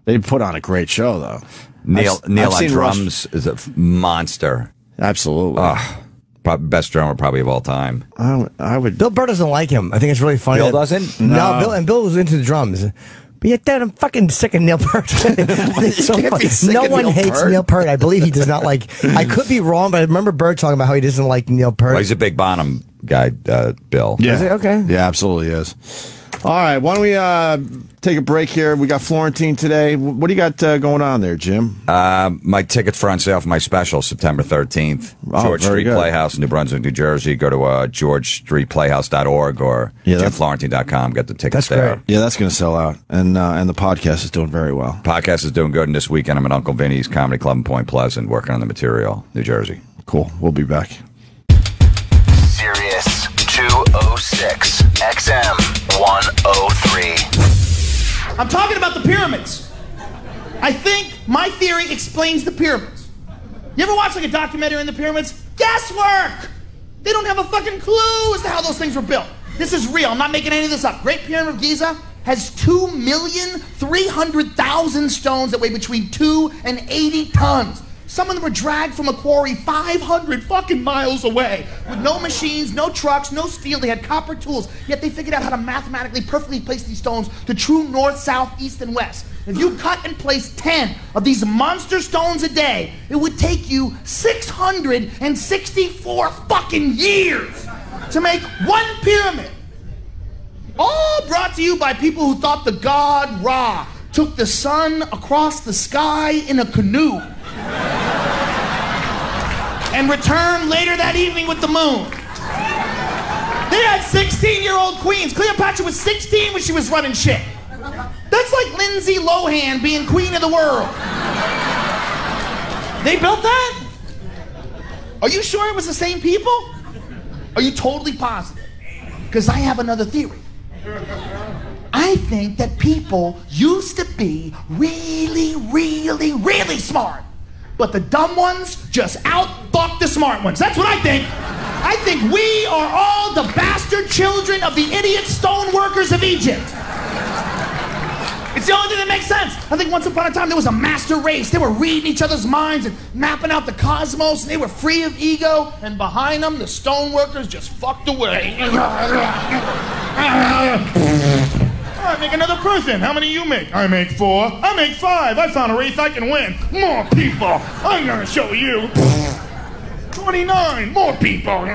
They put on a great show, though. Neil on drums is a monster. Absolutely. Best drummer probably of all time. I would. Bill Burr doesn't like him. I think it's really funny. Bill doesn't? No, Bill was into the drums. But yet, Dad, I'm fucking sick of Neil Peart. It's so funny. No one hates Neil Peart. I believe he does not like. I could be wrong, but I remember Bird talking about how he doesn't like Neil Peart. Well, he's a big Bonham guy, Bill. Yeah. Is it? Okay. Yeah, absolutely is. All right, why don't we take a break here? We got Florentine today. What do you got going on there, Jim? My tickets for on sale for my special, September 13th. George Street good. Playhouse, New Brunswick, New Jersey. Go to georgestreetplayhouse.org or jimflorentine.com. Get the tickets there. Great. Yeah, that's going to sell out. And the podcast is doing very well. Podcast is doing good. And this weekend, I'm at Uncle Vinny's Comedy Club in Point Pleasant working on the material, New Jersey. Cool. We'll be back. Sirius 206 XM 103. I'm talking about the pyramids. I think my theory explains the pyramids. You ever watch like a documentary on the pyramids? Guesswork! They don't have a fucking clue as to how those things were built. This is real. I'm not making any of this up. Great Pyramid of Giza has 2,300,000 stones that weigh between 2 and 80 tons. Some of them were dragged from a quarry 500 fucking miles away with no machines, no trucks, no steel. They had copper tools, yet they figured out how to mathematically perfectly place these stones to true north, south, east, and west. If you cut and place 10 of these monster stones a day, it would take you 664 fucking years to make one pyramid. All brought to you by people who thought the god Ra took the sun across the sky in a canoe and returned later that evening with the moon. They had 16-year-old queens. Cleopatra was 16 when she was running shit. That's like Lindsay Lohan being queen of the world. They built that? Are you sure it was the same people? Are you totally positive? Because I have another theory. I think that people used to be really, really, really smart. But the dumb ones just out-fuck the smart ones. That's what I think. I think we are all the bastard children of the idiot stone workers of Egypt. It's the only thing that makes sense. I think once upon a time there was a master race. They were reading each other's minds and mapping out the cosmos, and they were free of ego, and behind them the stone workers just fucked away. All right, make another person. How many you make? I make 4. I make 5. I found a race I can win. More people. I'm gonna show you. 29. More people.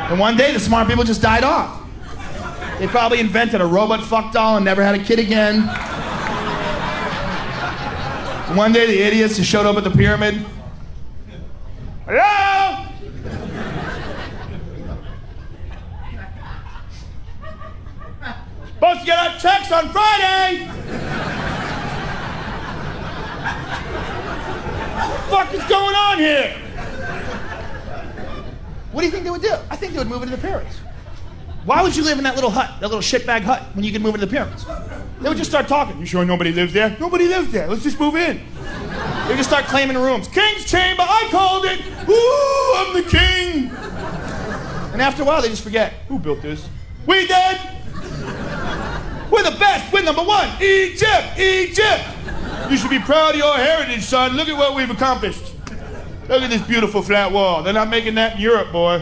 And one day the smart people just died off. They probably invented a robot fuck doll and never had a kid again. One day the idiots just showed up at the pyramid. Hello? Supposed to get our checks on Friday. What the fuck is going on here? What do you think they would do? I think they would move into the pyramids. Why would you live in that little hut, that little shitbag hut, when you could move into the pyramids? They would just start talking. You sure nobody lives there? Nobody lives there. Let's just move in. They would just start claiming rooms. King's chamber, I called it. Ooh, I'm the king. And after a while, they just forget. Who built this? We did. We're the best. We're number 1. Egypt, Egypt. You should be proud of your heritage, son. Look at what we've accomplished. Look at this beautiful flat wall. They're not making that in Europe, boy.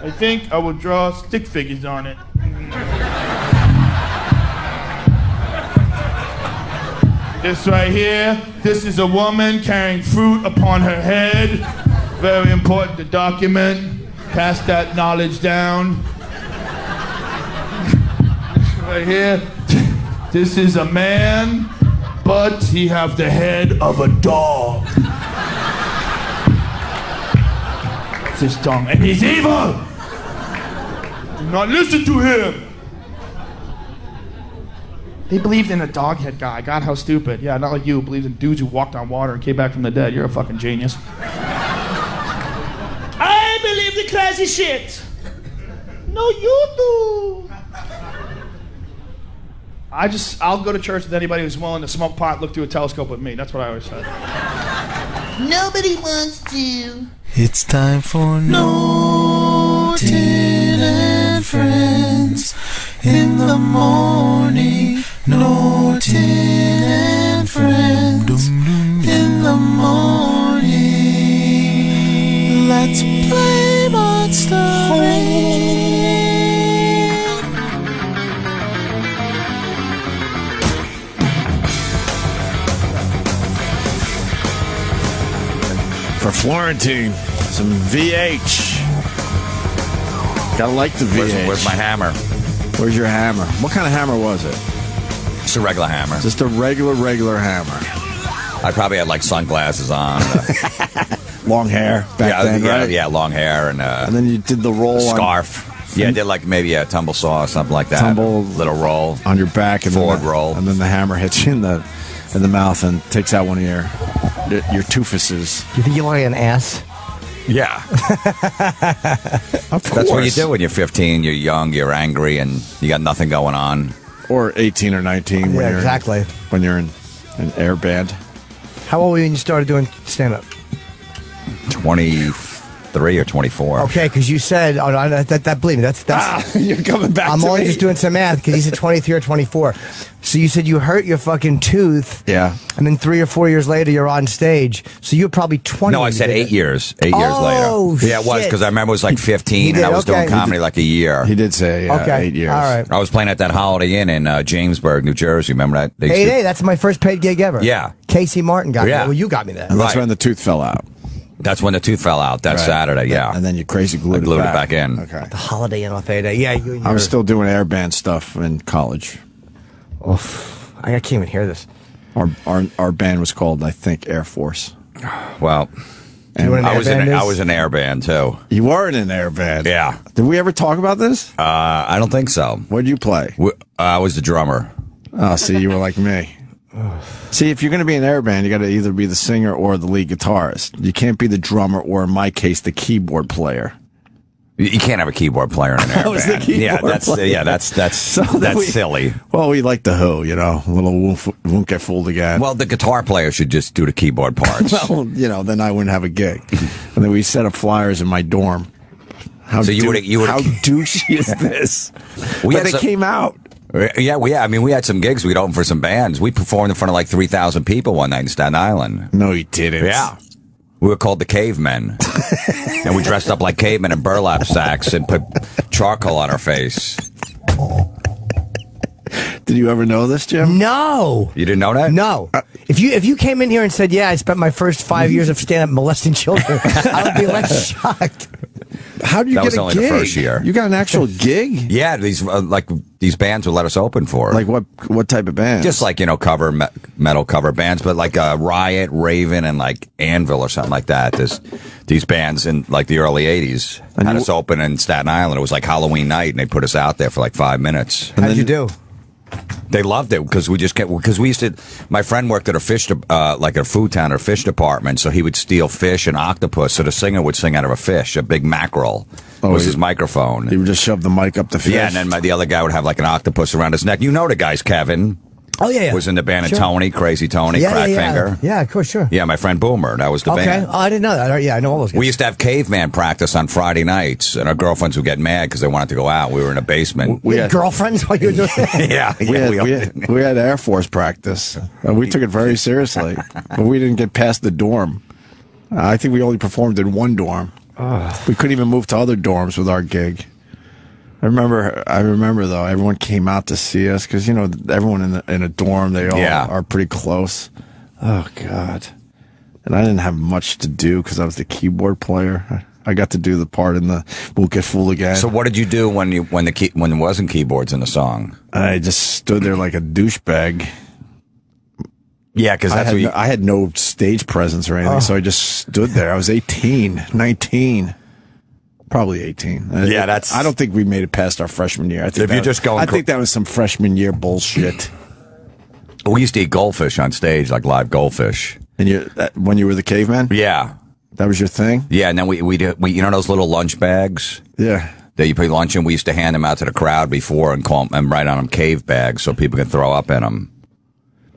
I think I will draw stick figures on it. This right here, this is a woman carrying fruit upon her head. Very important to document. Pass that knowledge down. Right here, this is a man, but he have the head of a dog. It's his tongue, and he's evil. Do not listen to him. They believed in a dog head guy. God, how stupid. Yeah, not like you. Believes in dudes who walked on water and came back from the dead. You're a fucking genius. I believe the crazy shit. No, you do. I'll go to church with anybody who's willing to smoke pot, look through a telescope with me. That's what I always said. Nobody wants to. It's time for Norton and Friends in the morning. Norton and Friends in the morning. Let's play Monster Rain. For Florentine, some VH. Gotta like the VH. Where's my hammer? Where's your hammer? What kind of hammer was it? Just a regular hammer. Just a regular hammer. I probably had like sunglasses on. Long hair back then, right? Yeah, long hair and then you did the roll scarf. Yeah, I did like maybe a tumble saw or something like that. Little roll on your back and forward roll, and then the hammer hits you in the mouth and takes out one of your toofuses. You think you look like an ass? Yeah. Of course. That's what you do when you're 15. You're young, you're angry, and you got nothing going on. Or 18 or 19 when exactly. When you're in an air band. How old were you when you started doing stand-up? 23 or 24. Okay, because you said, believe me, that's you're coming back I'm to only me. just doing some math because he said 23 or 24. So you said you hurt your fucking tooth. Yeah. And then 3 or 4 years later, you're on stage. So you're probably 20. No, I said 8 years. 8 years Oh, later. Yeah, it was shit. because I remember it was like 15 He and did, I was okay. doing comedy like a year. He did say Okay, 8 years. all right. I was playing at that Holiday Inn in Jamesburg, New Jersey. Remember that? They used to- 8A, that's my first paid gig ever. Yeah. Casey Martin got me Yeah. that. Well, you got me that. And that's Right. when the tooth fell out. That's when the tooth fell out that Right. Saturday, yeah. And then you crazy glued, I glued it it back in. Okay. The Holiday Inn off 8A. Yeah, I was still doing air band stuff in college. Oof. I can't even hear this. Our band was called, I think, Air Force. Well, You know what an I was air band I is? was an air band too. You were in an air band. Yeah. Did we ever talk about this? I don't think so. What did you play? I was the drummer. Oh, see, you were like me. See, if you're going to be an air band, you got to either be the singer or the lead guitarist. You can't be the drummer or, in my case, the keyboard player. You can't have a keyboard player in an air I was the band. keyboard player. That's silly. Well, we like the Who, you know, a little won't get fooled again. Well, the guitar player should just do the keyboard parts. Well, you know, then I wouldn't have a gig. And then we set up flyers in my dorm. How So you would've- how douchey is this? We But had they some- came out. Yeah, I mean, we had some gigs we'd open for some bands. We performed in front of like 3,000 people one night in Staten Island. No, you didn't. Yeah. We were called the Cavemen. And we dressed up like cavemen in burlap sacks and put charcoal on our face. Did you ever know this, Jim? No. You didn't know that? No. If you came in here and said, yeah, I spent my first 5 years of stand-up molesting children, I would be less shocked. How do you That get was a only gig? the first year. You got an actual gig? Yeah, these bands would let us open for. Like what type of band? Just like, cover metal cover bands, but like Riot, Raven, and like Anvil or something like that. These bands in like the early 80s had us open in Staten Island. It was like Halloween night, and they put us out there for like 5 minutes. How'd you do? They loved it because we used to. My friend worked at like a food town or fish department, so he would steal fish and octopus. So the singer would sing out of a fish, a big mackerel. Was his microphone. He would just shove the mic up the fish. Yeah, and then the other guy would have like an octopus around his neck. You know the guys, Kevin. Oh, yeah. Was in the band Sure. of Tony, Crazy Tony, Crackfinger. Yeah, of course, sure. Yeah, my friend Boomer. That was the Okay. band. Oh, I didn't know that. Yeah, I know all those guys. We used to have caveman practice on Friday nights, and our girlfriends would get mad because they wanted to go out. We were in a basement. We had girlfriends while you were doing that? Yeah, we had Air Force practice. We took it very seriously, but we didn't get past the dorm. I think we only performed in one dorm. We couldn't even move to other dorms with our gig. I remember though, everyone came out to see us because everyone in a dorm, they all are pretty close. Oh God! And I didn't have much to do because I was the keyboard player. I got to do the part in the "Won't Get Fooled Again." So what did you do when there wasn't keyboards in the song? I just stood there like a douchebag. Yeah, because I had no stage presence or anything, so I just stood there. I was 18, 19. Probably 18. Yeah, I don't think we made it past our freshman year. I think I think that was some freshman year bullshit. We used to eat goldfish on stage, like live goldfish. And when you were the caveman? Yeah. That was your thing? Yeah, and then we those little lunch bags? Yeah. That you put lunch in, we used to hand them out to the crowd before and call them, and write on them cave bags so people can throw up in them.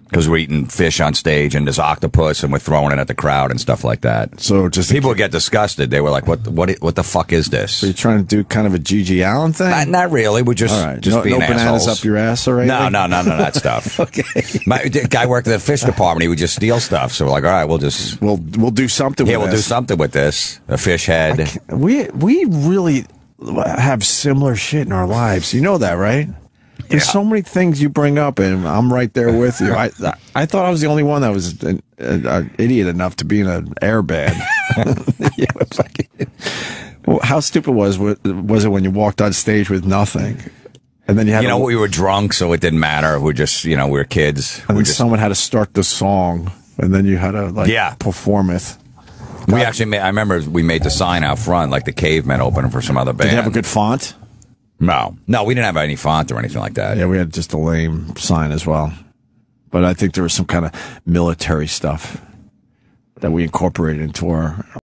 Because we're eating fish on stage and there's octopus and we're throwing it at the crowd and stuff like that. So just people would get disgusted. They were like, "What the fuck is this?" Are you trying to do kind of a G.G. Allen thing? Not really. We're just all right. just being no bananas assholes. up your ass or anything? No, that stuff. Okay. The guy worked at the fish department. He would just steal stuff. So we're like, all right, we'll do something. Yeah, we'll do something with this. A fish head. We really have similar shit in our lives. You know that, right? There's so many things you bring up, and I'm right there with you. I thought I was the only one that was an idiot enough to be in an air band. Well, how stupid was it when you walked on stage with nothing, and then you had we were drunk, so it didn't matter. We just we were kids. And then someone had to start the song, and then you had to perform it. We actually I remember we made the sign out front, like the Cavemen opening for some other band. Did you have a good font? No, we didn't have any font or anything like that. Yeah, we had just a lame sign as well. But I think there was some kind of military stuff that we incorporated into our